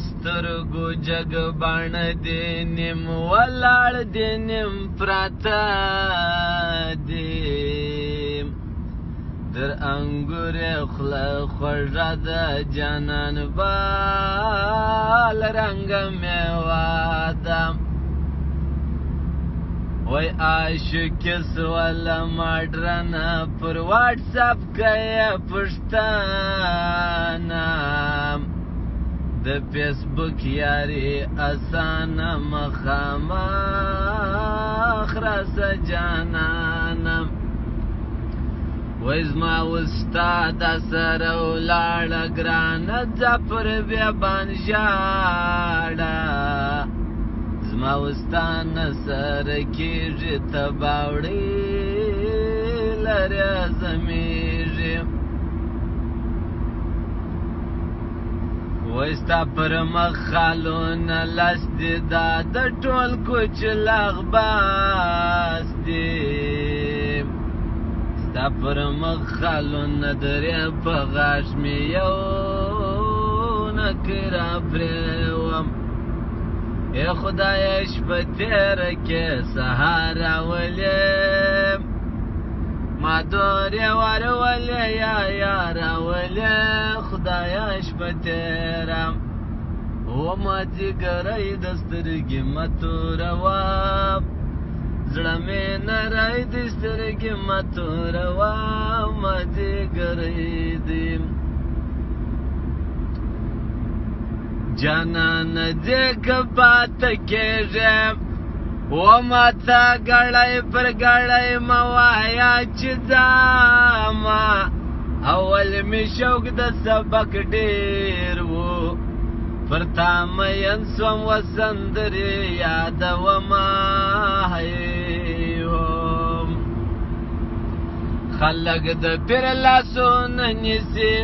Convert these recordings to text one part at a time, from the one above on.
سترګو جګ بڼ دې نیم ولاړ دې نیم پراته دې در انګورې خوله خوږه ده جانان بال رنګه میوه ده وای عاشقې سوله ماډرنه پر واټساپ کوې پښتنه د فیسبوک یاري اسانه مخامخ راسه جانانم وای زما وستا دا سره ولاړه ګرانه ځه پر بیابان ژاړه زما وستا نه سره کېږي ته باوړې لرې زمیږي وای ستا پر مخ خالونه لاس دي دا د ټول کوچ لغباس دي ستا پر مخ خالونه درې په غاښ مې یو نکره پرېوم ای خدایه شپه تېره کې سهار راولې ما دورې ورولې یا راولې خدایه شپه تېره و مازدیګری د سترګې مه توروه زړه مې نری د سترګې مه توروه مازدیګری دی جانان دې که پاته کېږې و ماته ګړی پر ګړی مه وایه چې ځامه اول مې شوق د سبق ډېر و پر تا مین سوم و سندرې یادومه هیوم خلک د پیر لاسونه نیسي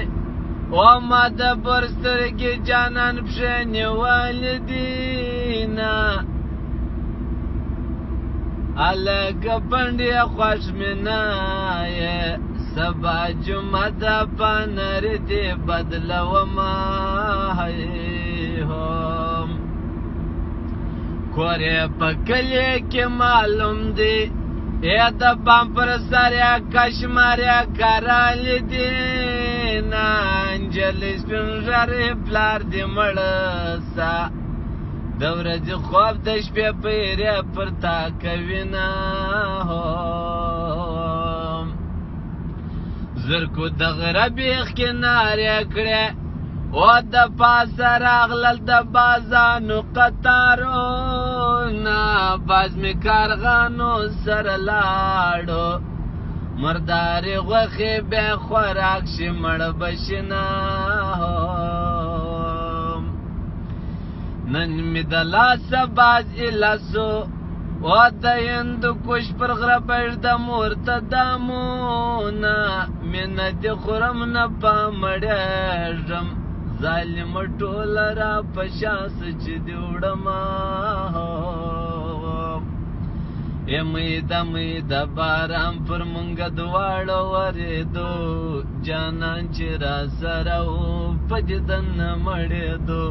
و ما د بر سترګې جانان پښې نیولې دینه هلکه پنډې خوښ مې نه یې سبا جمعه ده پنر دې بدلومه هیهم کور یې په کلي کې معلوم دی ای د بام پر سر یې کشمیر یې کرالې دینه نجلۍ سپین ږیرې پلار دې مړه سه د ورځې خوب د شپې پیرې پر تا کوینه زرکو د غره بیخ کې نارې کړې و د پاسه راغلل د بازانو قطارونه باز مې کارغانو سره لاړو مردارې غوښې بیا خوراک شي مړه بشنه نن مې د لاسه باز ایلاسو و د هندوکش پر غره بږدم ورته دامونه مینه دې خورم نه پامړېږم ظالمه ټوله را په شانسه چې دې وړمه ای میده باران پر مونږه دواړه ورېدو جانان چې را سره و په دیدن نه مړېدو